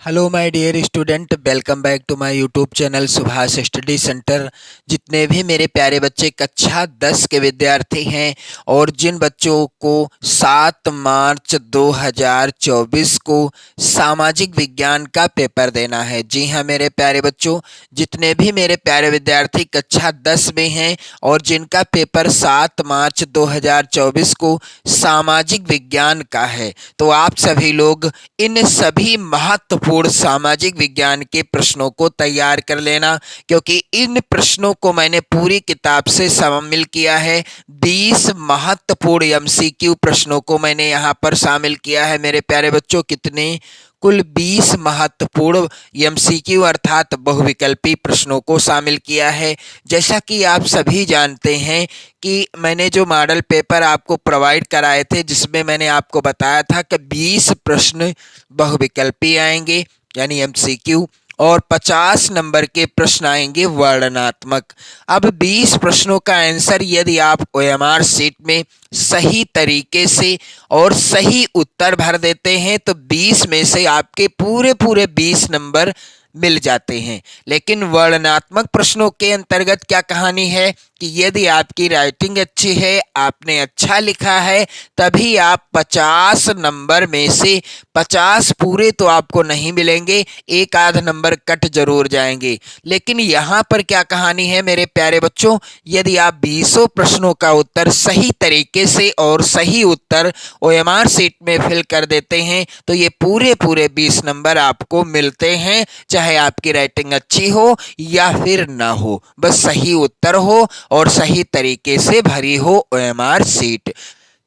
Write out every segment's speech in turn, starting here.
Hello my dear student, welcome back to my YouTube channel Subhash study centre. जितने भी मेरे प्यारे बच्चे कक्षा 10 के विद्यार्थी हैं और जिन बच्चों को 7 मार्च 2024 को सामाजिक विज्ञान का पेपर देना है, जी हाँ मेरे प्यारे बच्चों, जितने भी मेरे प्यारे विद्यार्थी कक्षा 10 में हैं और जिनका पेपर 7 मार्च 2024 को सामाजिक विज्ञान का है, तो आप सभी लोग इन सभी महत्वपूर्ण सामाजिक विज्ञान के प्रश्नों को तैयार कर लेना, क्योंकि इन प्रश्नों को मैंने पूरी किताब से शामिल किया है। 20 महत्वपूर्ण एमसीक्यू प्रश्नों को मैंने यहाँ पर शामिल किया है मेरे प्यारे बच्चों। कितने? कुल 20 महत्वपूर्ण एमसीक्यू अर्थात बहुविकल्पी प्रश्नों को शामिल किया है। जैसा कि आप सभी जानते हैं कि मैंने जो मॉडल पेपर आपको प्रोवाइड कराए थे, जिसमें मैंने आपको बताया था कि 20 प्रश्न बहुविकल्पी आएंगे यानी एमसीक्यू और 50 नंबर के प्रश्न आएंगे वर्णनात्मक। अब 20 प्रश्नों का आंसर यदि आप ओएमआर शीट में सही तरीके से और सही उत्तर भर देते हैं तो 20 में से आपके पूरे पूरे 20 नंबर मिल जाते हैं। लेकिन वर्णनात्मक प्रश्नों के अंतर्गत क्या कहानी है कि यदि आपकी राइटिंग अच्छी है, आपने अच्छा लिखा है, तभी आप 50 नंबर में से 50 पूरे तो आपको नहीं मिलेंगे, एक आध नंबर कट जरूर जाएंगे। लेकिन यहाँ पर क्या कहानी है मेरे प्यारे बच्चों, यदि आप 20 प्रश्नों का उत्तर सही तरीके से और सही उत्तर ओएमआर शीट में फिल कर देते हैं तो ये पूरे पूरे 20 नंबर आपको मिलते हैं, चाहे आपकी राइटिंग अच्छी हो या फिर ना हो, बस सही उत्तर हो और सही तरीके से भरी हो ओएमआर शीट।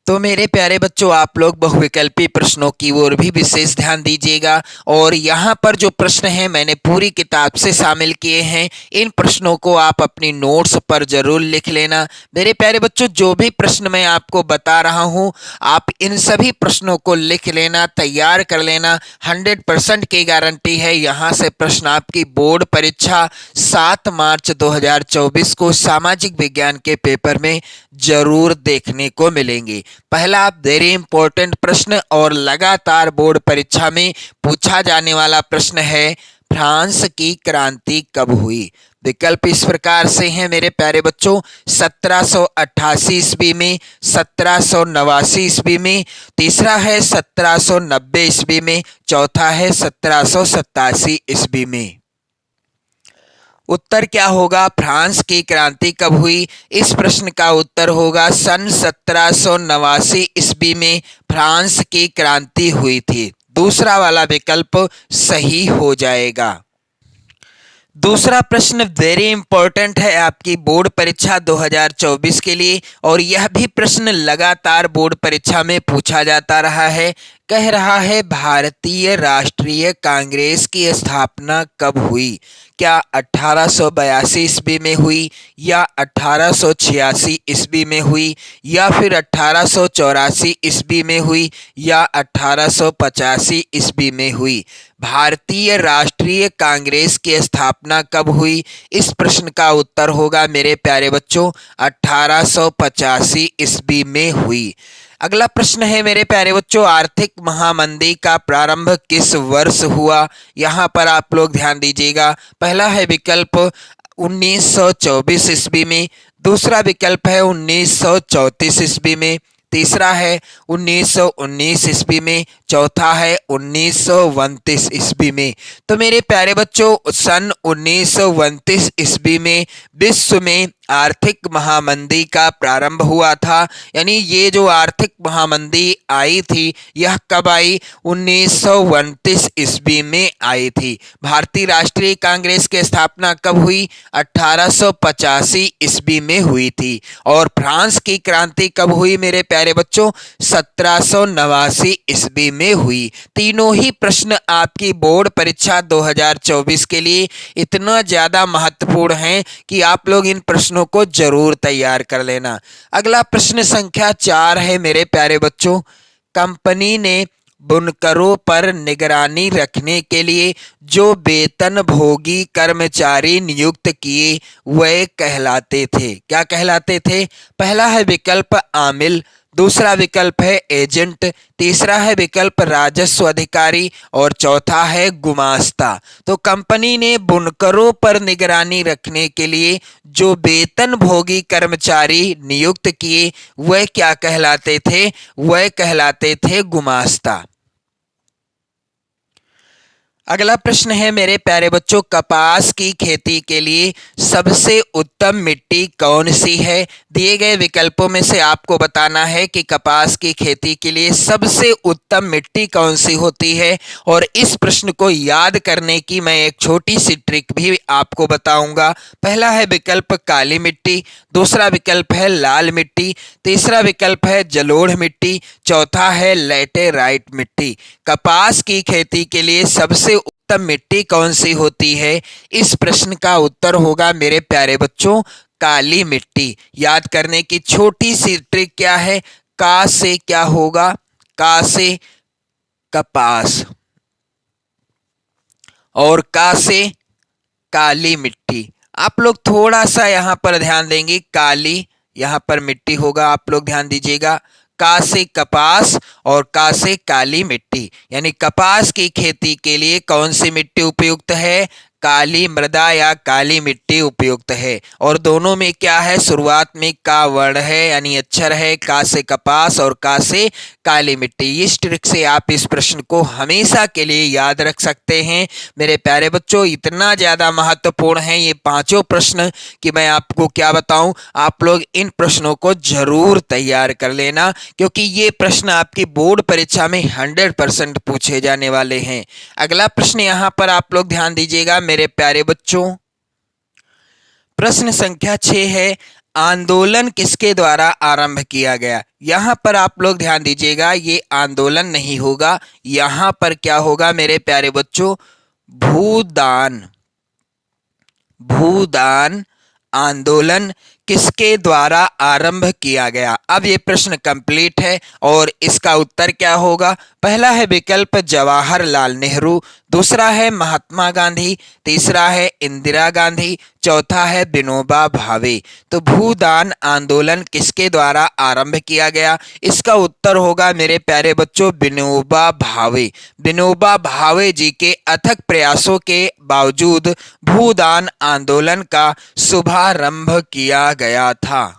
तो मेरे प्यारे बच्चों, आप लोग बहुविकल्पी प्रश्नों की ओर भी विशेष ध्यान दीजिएगा। और यहाँ पर जो प्रश्न हैं मैंने पूरी किताब से शामिल किए हैं, इन प्रश्नों को आप अपनी नोट्स पर जरूर लिख लेना। मेरे प्यारे बच्चों, जो भी प्रश्न मैं आपको बता रहा हूँ आप इन सभी प्रश्नों को लिख लेना, तैयार कर लेना। 100% की गारंटी है यहाँ से प्रश्न आपकी बोर्ड परीक्षा 7 मार्च 2024 को सामाजिक विज्ञान के पेपर में जरूर देखने को मिलेंगे। पहला वेरी इंपॉर्टेंट प्रश्न और लगातार बोर्ड परीक्षा में पूछा जाने वाला प्रश्न है, फ्रांस की क्रांति कब हुई? विकल्प इस प्रकार से हैं मेरे प्यारे बच्चों, 1788 ईस्वी में, 1789 ईस्वी में, तीसरा है 1790 ईस्वी में, चौथा है 1787 ईस्वी में। उत्तर क्या होगा? फ्रांस की क्रांति कब हुई? इस प्रश्न का उत्तर होगा सन 1789 ईस्वी में फ्रांस की क्रांति हुई थी। दूसरा वाला विकल्प सही हो जाएगा। दूसरा प्रश्न वेरी इंपॉर्टेंट है आपकी बोर्ड परीक्षा 2024 के लिए और यह भी प्रश्न लगातार बोर्ड परीक्षा में पूछा जाता रहा है। कह रहा है, भारतीय राष्ट्रीय कांग्रेस की स्थापना कब हुई? क्या 1882 ईस्वी में हुई या 1886 ईस्वी में हुई या फिर 1884 ईस्वी में हुई या 1885 ईस्वी में हुई? भारतीय राष्ट्रीय कांग्रेस की स्थापना कब हुई? इस प्रश्न का उत्तर होगा मेरे प्यारे बच्चों 1885 ईस्वी में हुई। अगला प्रश्न है मेरे प्यारे बच्चों, आर्थिक महामंदी का प्रारंभ किस वर्ष हुआ? यहाँ पर आप लोग ध्यान दीजिएगा। पहला है विकल्प 1924 ईस्वी में, दूसरा विकल्प है 1934 ईस्वी में, तीसरा है 1919 ईस्वी में, चौथा है 1929 ईस्वी में। तो मेरे प्यारे बच्चों, सन 1929 ईस्वी में विश्व में आर्थिक महामंदी का प्रारंभ हुआ था। यानी ये जो आर्थिक महामंदी आई थी यह कब आई? 1929 ईस्वी में आई थी। भारतीय राष्ट्रीय कांग्रेस की स्थापना कब हुई? 1885 ईस्वी में हुई थी। और फ्रांस की क्रांति कब हुई मेरे प्यारे बच्चों? 1789 ईस्वी में हुई। तीनों ही प्रश्न आपकी बोर्ड परीक्षा 2024 के लिए इतना ज्यादा महत्वपूर्ण हैं कि आप लोग इन प्रश्नों को जरूर तैयार कर लेना। अगला प्रश्न संख्या 4 है मेरे प्यारे बच्चों, कंपनी ने बुनकरों पर निगरानी रखने के लिए जो वेतनभोगी कर्मचारी नियुक्त किए वह कहलाते थे? क्या कहलाते थे? पहला है विकल्प आमिल, दूसरा विकल्प है एजेंट, तीसरा है विकल्प राजस्व अधिकारी और चौथा है गुमास्ता। तो कंपनी ने बुनकरों पर निगरानी रखने के लिए जो वेतन भोगी कर्मचारी नियुक्त किए वह क्या कहलाते थे? वह कहलाते थे गुमास्ता। अगला प्रश्न है मेरे प्यारे बच्चों, कपास की खेती के लिए सबसे उत्तम मिट्टी कौन सी है? दिए गए विकल्पों में से आपको बताना है कि कपास की खेती के लिए सबसे उत्तम मिट्टी कौन सी होती है। और इस प्रश्न को याद करने की मैं एक छोटी सी ट्रिक भी आपको बताऊंगा। पहला है विकल्प काली मिट्टी, दूसरा विकल्प है लाल मिट्टी, तीसरा विकल्प है जलोढ़ मिट्टी, चौथा है लैटेराइट मिट्टी। कपास की खेती के लिए सबसे उत्तम मिट्टी कौन सी होती है? इस प्रश्न का उत्तर होगा मेरे प्यारे बच्चों काली मिट्टी। याद करने की छोटी सी ट्रिक क्या है? का से क्या होगा? का से कपास और का से काली मिट्टी। आप लोग थोड़ा सा यहां पर ध्यान देंगे, काली यहां पर मिट्टी होगा, आप लोग ध्यान दीजिएगा। का से कपास और का से काली मिट्टी, यानी कपास की खेती के लिए कौन सी मिट्टी उपयुक्त है? काली मृदा या काली मिट्टी उपयुक्त है। और दोनों में क्या है? शुरुआत में का वर्ण है, यानी अक्षर है। का से कपास और का से काली मिट्टी। इस ट्रिक से आप इस प्रश्न को हमेशा के लिए याद रख सकते हैं। मेरे प्यारे बच्चों, इतना ज्यादा महत्वपूर्ण है ये पांचों प्रश्न कि मैं आपको क्या बताऊं। आप लोग इन प्रश्नों को जरूर तैयार कर लेना, क्योंकि ये प्रश्न आपकी बोर्ड परीक्षा में 100% पूछे जाने वाले हैं। अगला प्रश्न यहां पर आप लोग ध्यान दीजिएगा मेरे प्यारे बच्चों। प्रश्न संख्या 6 है, आंदोलन किसके द्वारा आरंभ किया गया? यहां पर आप लोग ध्यान दीजिएगा, ये आंदोलन नहीं होगा, यहां पर क्या होगा मेरे प्यारे बच्चों? भूदान। भूदान आंदोलन किसके द्वारा आरंभ किया गया? अब ये प्रश्न कंप्लीट है और इसका उत्तर क्या होगा? पहला है विकल्प जवाहरलाल नेहरू, दूसरा है महात्मा गांधी, तीसरा है इंदिरा गांधी, चौथा है विनोबा भावे। तो भूदान आंदोलन किसके द्वारा आरंभ किया गया? इसका उत्तर होगा मेरे प्यारे बच्चों विनोबा भावे। विनोबा भावे जी के अथक प्रयासों के बावजूद भूदान आंदोलन का शुभारंभ किया गया था।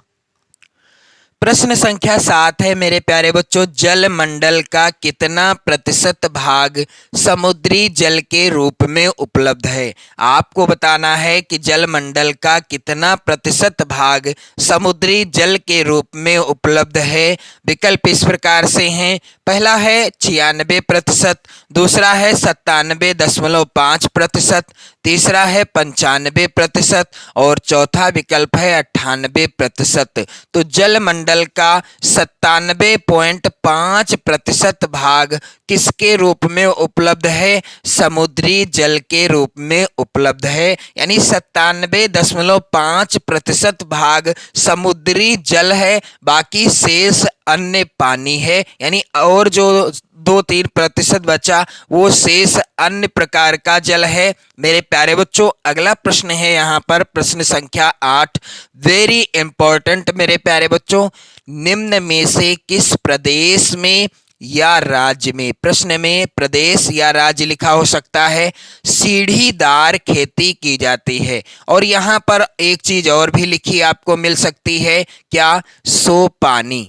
प्रश्न संख्या 7 है मेरे प्यारे बच्चों, जल मंडल का कितना प्रतिशत भाग समुद्री जल के रूप में उपलब्ध है? आपको बताना है कि जल मंडल का कितना प्रतिशत भाग समुद्री जल के रूप में उपलब्ध है। विकल्प इस प्रकार से हैं, पहला है 96%, दूसरा है 97.5%, तीसरा है 95% और चौथा विकल्प है 98%। तो जल मंडल का 97.5% भाग किसके रूप में उपलब्ध है? समुद्री जल के रूप में उपलब्ध है। यानी 97.5% भाग समुद्री जल है, बाकी शेष अन्य पानी है। यानी और जो 2-3% बचा वो शेष अन्य प्रकार का जल है। मेरे प्यारे बच्चों, अगला प्रश्न है यहाँ पर प्रश्न संख्या 8, वेरी इंपॉर्टेंट मेरे प्यारे बच्चों। निम्न में से किस प्रदेश में या राज्य में, प्रश्न में प्रदेश या राज्य लिखा हो सकता है, सीढ़ीदार खेती की जाती है? और यहाँ पर एक चीज और भी लिखी आपको मिल सकती है, क्या? सोपानी।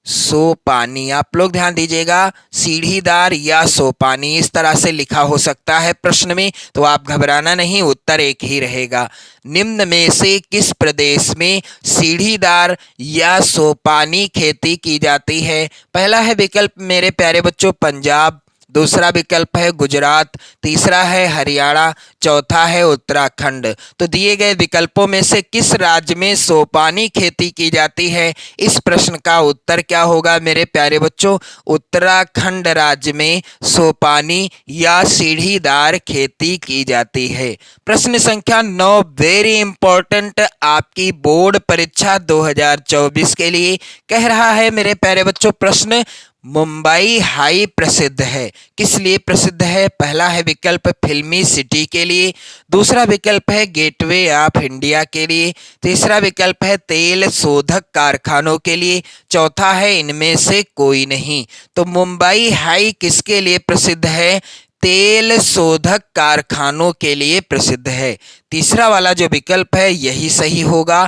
सोपानी, आप लोग ध्यान दीजिएगा, सीढ़ीदार या सोपानी इस तरह से लिखा हो सकता है प्रश्न में, तो आप घबराना नहीं, उत्तर एक ही रहेगा। निम्न में से किस प्रदेश में सीढ़ीदार या सोपानी खेती की जाती है? पहला है विकल्प मेरे प्यारे बच्चों पंजाब, दूसरा विकल्प है गुजरात, तीसरा है हरियाणा, चौथा है उत्तराखंड। तो दिए गए विकल्पों में से किस राज्य में सोपानी खेती की जाती है? इस प्रश्न का उत्तर क्या होगा मेरे प्यारे बच्चों? उत्तराखंड राज्य में सोपानी या सीढ़ीदार खेती की जाती है। प्रश्न संख्या 9, वेरी इंपॉर्टेंट, आपकी बोर्ड परीक्षा 2024 के लिए कह रहा है मेरे प्यारे बच्चों प्रश्न, मुंबई हाई प्रसिद्ध है। किस लिए प्रसिद्ध है? पहला है विकल्प फिल्मी सिटी के लिए, दूसरा विकल्प है गेटवे ऑफ इंडिया के लिए, तीसरा विकल्प है तेल शोधक कारखानों के लिए, चौथा है इनमें से कोई नहीं। तो मुंबई हाई किसके लिए प्रसिद्ध है? तेल शोधक कारखानों के लिए प्रसिद्ध है। तीसरा वाला जो विकल्प है यही सही होगा।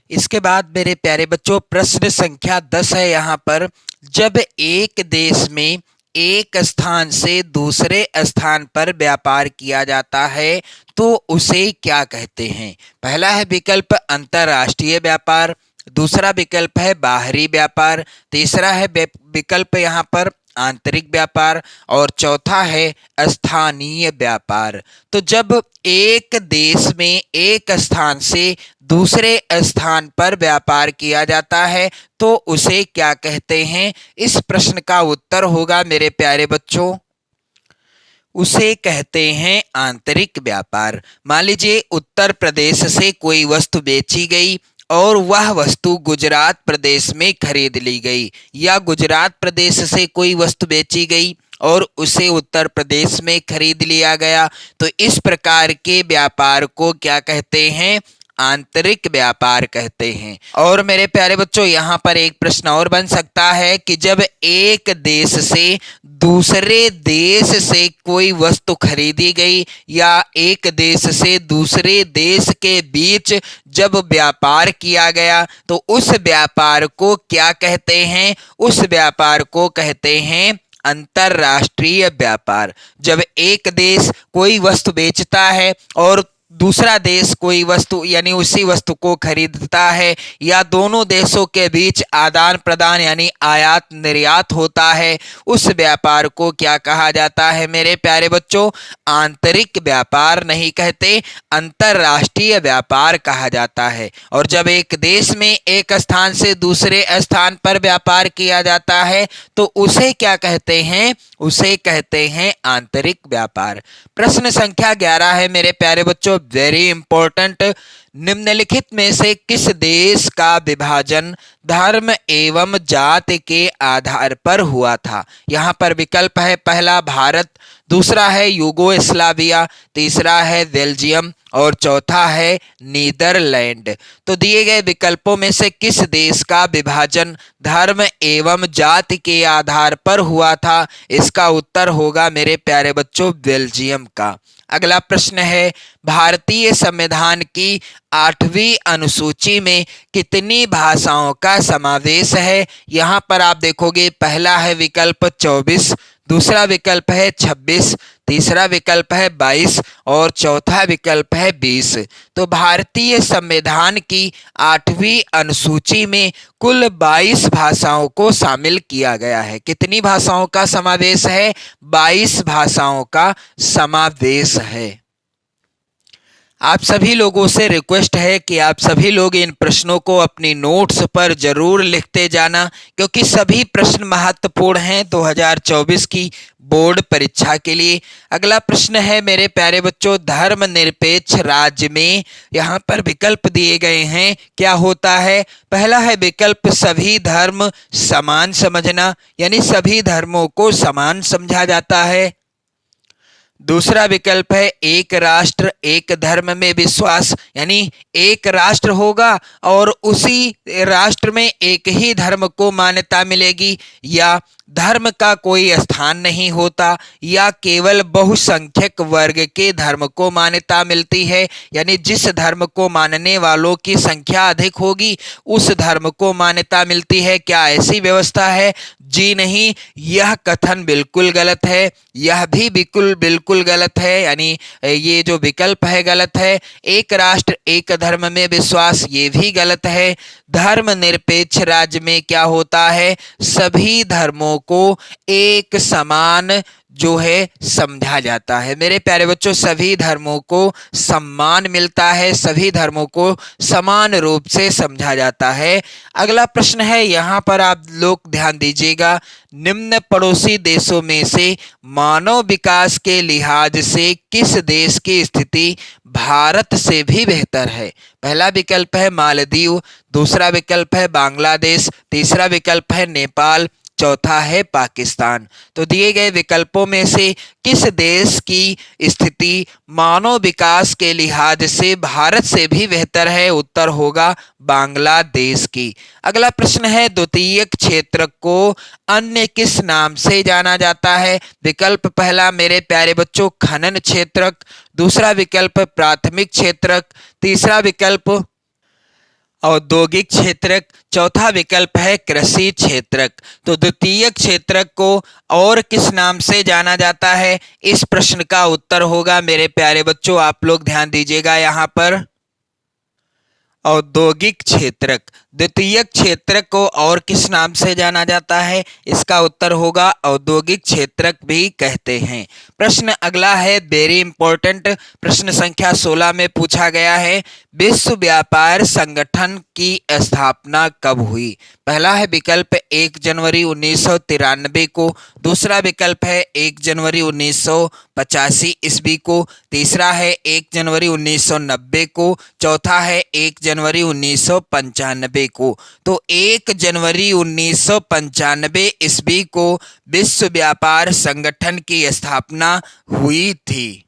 इसके बाद मेरे प्यारे बच्चों प्रश्न संख्या 10 है यहाँ पर। जब एक देश में एक स्थान से दूसरे स्थान पर व्यापार किया जाता है तो उसे क्या कहते हैं? पहला है विकल्प अंतर्राष्ट्रीय व्यापार, दूसरा विकल्प है बाहरी व्यापार, तीसरा है विकल्प यहाँ पर आंतरिक व्यापार और चौथा है स्थानीय व्यापार। तो जब एक देश में एक स्थान से दूसरे स्थान पर व्यापार किया जाता है तो उसे क्या कहते हैं? इस प्रश्न का उत्तर होगा मेरे प्यारे बच्चों, उसे कहते हैं आंतरिक व्यापार। मान लीजिए उत्तर प्रदेश से कोई वस्तु बेची गई और वह वस्तु गुजरात प्रदेश में खरीद ली गई, या गुजरात प्रदेश से कोई वस्तु बेची गई और उसे उत्तर प्रदेश में खरीद लिया गया, तो इस प्रकार के व्यापार को क्या कहते हैं? आंतरिक व्यापार कहते हैं। और मेरे प्यारे बच्चों यहाँ पर एक प्रश्न और बन सकता है कि जब एक देश से दूसरे देश से कोई वस्तु खरीदी गई या एक देश से दूसरे देश के बीच जब व्यापार किया गया तो उस व्यापार को क्या कहते हैं? उस व्यापार को कहते हैं अंतर्राष्ट्रीय व्यापार। जब एक देश कोई वस्तु बेचता है और दूसरा देश कोई वस्तु यानी उसी वस्तु को खरीदता है, या दोनों देशों के बीच आदान प्रदान यानी आयात निर्यात होता है, उस व्यापार को क्या कहा जाता है मेरे प्यारे बच्चों? आंतरिक व्यापार नहीं कहते, अंतर्राष्ट्रीय व्यापार कहा जाता है। और जब एक देश में एक स्थान से दूसरे स्थान पर व्यापार किया जाता है तो उसे क्या कहते हैं? उसे कहते हैं आंतरिक व्यापार। प्रश्न संख्या 11 है मेरे प्यारे बच्चों, वेरी इंपॉर्टेंट। निम्नलिखित में से किस देश का विभाजन धर्म एवं जाति के आधार पर हुआ था? यहाँ पर विकल्प है पहला भारत, दूसरा है यूगोस्लाविया, तीसरा है बेल्जियम और चौथा है नीदरलैंड। तो दिए गए विकल्पों में से किस देश का विभाजन धर्म एवं जाति के आधार पर हुआ था? इसका उत्तर होगा मेरे प्यारे बच्चों बेल्जियम का। अगला प्रश्न है, भारतीय संविधान की 8वीं अनुसूची में कितनी भाषाओं का समावेश है? यहाँ पर आप देखोगे पहला है विकल्प 24, दूसरा विकल्प है 26, तीसरा विकल्प है 22 और चौथा विकल्प है 20। तो भारतीय संविधान की 8वीं अनुसूची में कुल 22 भाषाओं को शामिल किया गया है। कितनी भाषाओं का समावेश है? 22 भाषाओं का समावेश है। आप सभी लोगों से रिक्वेस्ट है कि आप सभी लोग इन प्रश्नों को अपनी नोट्स पर जरूर लिखते जाना, क्योंकि सभी प्रश्न महत्वपूर्ण हैं 2024 की बोर्ड परीक्षा के लिए। अगला प्रश्न है मेरे प्यारे बच्चों, धर्मनिरपेक्ष राज्य में यहाँ पर विकल्प दिए गए हैं, क्या होता है? पहला है विकल्प सभी धर्म समान समझना, यानी सभी धर्मों को समान समझा जाता है। दूसरा विकल्प है एक राष्ट्र एक धर्म में विश्वास, यानी एक राष्ट्र होगा और उसी राष्ट्र में एक ही धर्म को मान्यता मिलेगी, या धर्म का कोई स्थान नहीं होता, या केवल बहुसंख्यक वर्ग के धर्म को मान्यता मिलती है, यानी जिस धर्म को मानने वालों की संख्या अधिक होगी उस धर्म को मान्यता मिलती है। क्या ऐसी व्यवस्था है? जी नहीं, यह कथन बिल्कुल गलत है, यह भी बिल्कुल गलत है, यानी ये जो विकल्प है गलत है। एक राष्ट्र एक धर्म में विश्वास, ये भी गलत है। धर्मनिरपेक्ष राज्य में क्या होता है? सभी धर्मों को एक समान जो है समझा जाता है। मेरे प्यारे बच्चों, सभी धर्मों को सम्मान मिलता है, सभी धर्मों को समान रूप से समझा जाता है। अगला प्रश्न है, यहाँ पर आप लोग ध्यान दीजिएगा, निम्न पड़ोसी देशों में से मानव विकास के लिहाज से किस देश की स्थिति भारत से भी बेहतर है? पहला विकल्प है मालदीव, दूसरा विकल्प है बांग्लादेश, तीसरा विकल्प है नेपाल, चौथा है पाकिस्तान। तो दिए गए विकल्पों में से किस देश की स्थिति मानव विकास के लिहाज से भारत से भी बेहतर है? उत्तर होगा बांग्लादेश की। अगला प्रश्न है, द्वितीयक क्षेत्र को अन्य किस नाम से जाना जाता है? विकल्प पहला मेरे प्यारे बच्चों खनन क्षेत्रक, दूसरा विकल्प प्राथमिक क्षेत्रक, तीसरा विकल्प औद्योगिक क्षेत्रक, चौथा विकल्प है कृषि क्षेत्रक। तो द्वितीयक क्षेत्रक को और किस नाम से जाना जाता है? इस प्रश्न का उत्तर होगा मेरे प्यारे बच्चों, आप लोग ध्यान दीजिएगा यहाँ पर, औद्योगिक क्षेत्रक। द्वितीयक क्षेत्रक को और किस नाम से जाना जाता है? इसका उत्तर होगा औद्योगिक क्षेत्रक भी कहते हैं। प्रश्न अगला है वेरी इंपॉर्टेंट, प्रश्न संख्या 16 में पूछा गया है, विश्व व्यापार संगठन की स्थापना कब हुई? पहला है विकल्प 1 जनवरी 1993 को, दूसरा विकल्प है 1 जनवरी 1985 ईस्वी को, तीसरा है 1 जनवरी 1990 को, चौथा है 1 जनवरी 1995 को। तो 1 जनवरी 1995 ईस्वी को विश्व व्यापार संगठन की स्थापना हुई थी।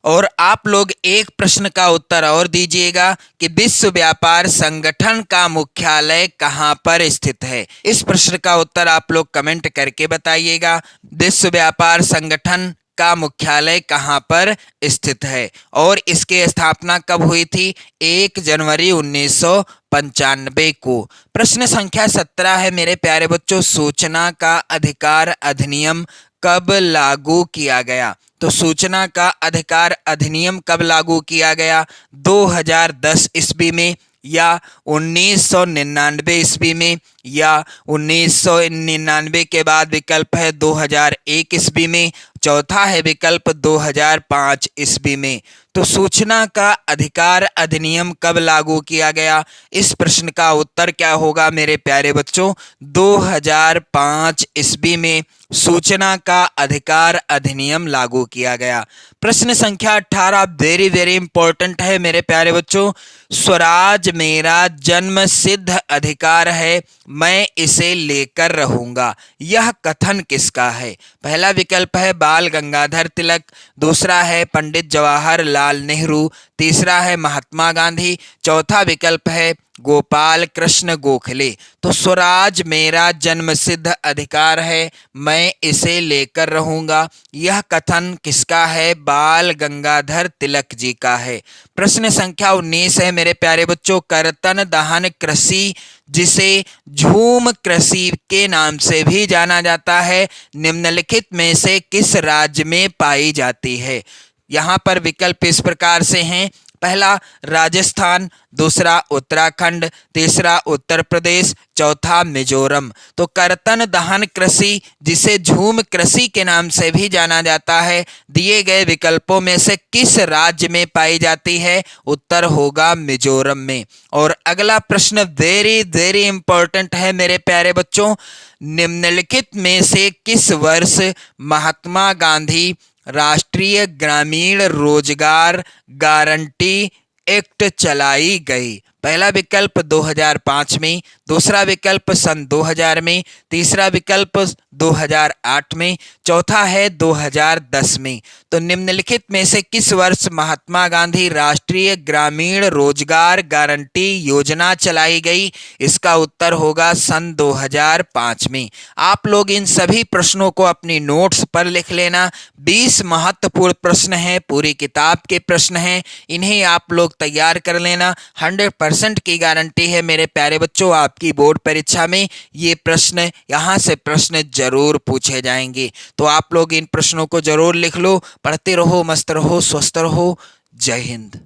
और आप लोग एक प्रश्न का उत्तर और दीजिएगा कि विश्व व्यापार संगठन का मुख्यालय कहां पर स्थित है? इस प्रश्न का उत्तर आप लोग कमेंट करके बताइएगा, विश्व व्यापार संगठन का मुख्यालय कहां पर स्थित है और इसकी स्थापना कब हुई थी? 1 जनवरी 1995 को। प्रश्न संख्या 17 है मेरे प्यारे बच्चों, सूचना का अधिकार अधिनियम कब लागू किया गया? तो सूचना का अधिकार अधिनियम कब लागू किया गया? 2010 ईस्वी में या 1999 ईस्वी में या 1999 के बाद विकल्प है 2001 ईस्वी में, चौथा है विकल्प 2005 ईस्वी में। तो सूचना का अधिकार अधिनियम कब लागू किया गया? इस प्रश्न का उत्तर क्या होगा मेरे प्यारे बच्चों? 2005 ईस्वी में सूचना का अधिकार अधिनियम लागू किया गया। प्रश्न संख्या 18 वेरी वेरी इंपॉर्टेंट है मेरे प्यारे बच्चों, स्वराज मेरा जन्म सिद्ध अधिकार है, मैं इसे लेकर रहूंगा, यह कथन किसका है? पहला विकल्प है बाल गंगाधर तिलक, दूसरा है पंडित जवाहरलाल नेहरू, तीसरा है महात्मा गांधी, चौथा विकल्प है गोपाल कृष्ण गोखले। तो स्वराज मेरा जन्मसिद्ध अधिकार है, मैं इसे लेकर रहूंगा, यह कथन किसका है? बाल गंगाधर तिलक जी का है। प्रश्न संख्या 19 है मेरे प्यारे बच्चों, करतन दहन कृषि जिसे झूम कृषि के नाम से भी जाना जाता है, निम्नलिखित में से किस राज्य में पाई जाती है? यहाँ पर विकल्प इस प्रकार से हैं, पहला राजस्थान, दूसरा उत्तराखंड, तीसरा उत्तर प्रदेश, चौथा मिजोरम। तो करतन दहन कृषि जिसे झूम कृषि के नाम से भी जाना जाता है, दिए गए विकल्पों में से किस राज्य में पाई जाती है? उत्तर होगा मिजोरम में। और अगला प्रश्न वेरी वेरी इंपॉर्टेंट है मेरे प्यारे बच्चों, निम्नलिखित में से किस वर्ष महात्मा गांधी राष्ट्रीय ग्रामीण रोजगार गारंटी एक्ट चलाई गई? पहला विकल्प 2005 में, दूसरा विकल्प सन 2000 में, तीसरा विकल्प 2008 में, चौथा है 2010 में। तो निम्नलिखित में से किस वर्ष महात्मा गांधी राष्ट्रीय ग्रामीण रोजगार गारंटी योजना चलाई गई? इसका उत्तर होगा सन 2005 में। आप लोग इन सभी प्रश्नों को अपनी नोट्स पर लिख लेना। 20 महत्वपूर्ण प्रश्न हैं, पूरी किताब के प्रश्न हैं, इन्हें आप लोग तैयार कर लेना। 100% की गारंटी है मेरे प्यारे बच्चों, आपकी बोर्ड परीक्षा में ये प्रश्न, यहाँ से प्रश्न जरूर पूछे जाएंगे। तो आप लोग इन प्रश्नों को जरूर लिख लो, पढ़ते रहो, मस्त रहो, स्वस्थ रहो। जय हिंद।